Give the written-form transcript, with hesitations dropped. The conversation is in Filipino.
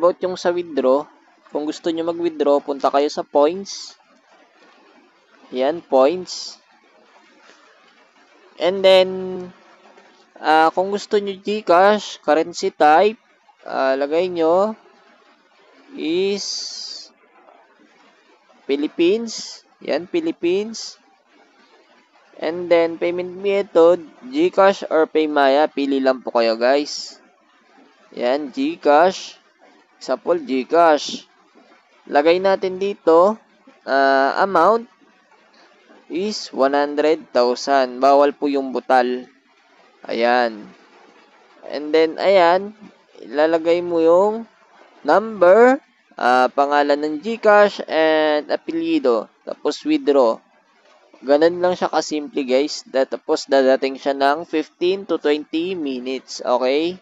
about yung sa withdraw, kung gusto nyo mag-withdraw, punta kayo sa points. Yan, points. And then, kung gusto nyo GCash, currency type, lagay nyo is Philippines. Yan, Philippines. And then, payment method, GCash or Paymaya. Pili lang po kayo, guys. Yan, GCash. Example, GCash. Lagay natin dito, amount is 100,000. Bawal po yung butal. Ayan. And then, ayan, ilalagay mo yung number, pangalan ng GCash, and apelyido. Tapos, withdraw. Ganun lang siya kasimple, guys. Tapos, dadating siya ng 15 to 20 minutes. Okay?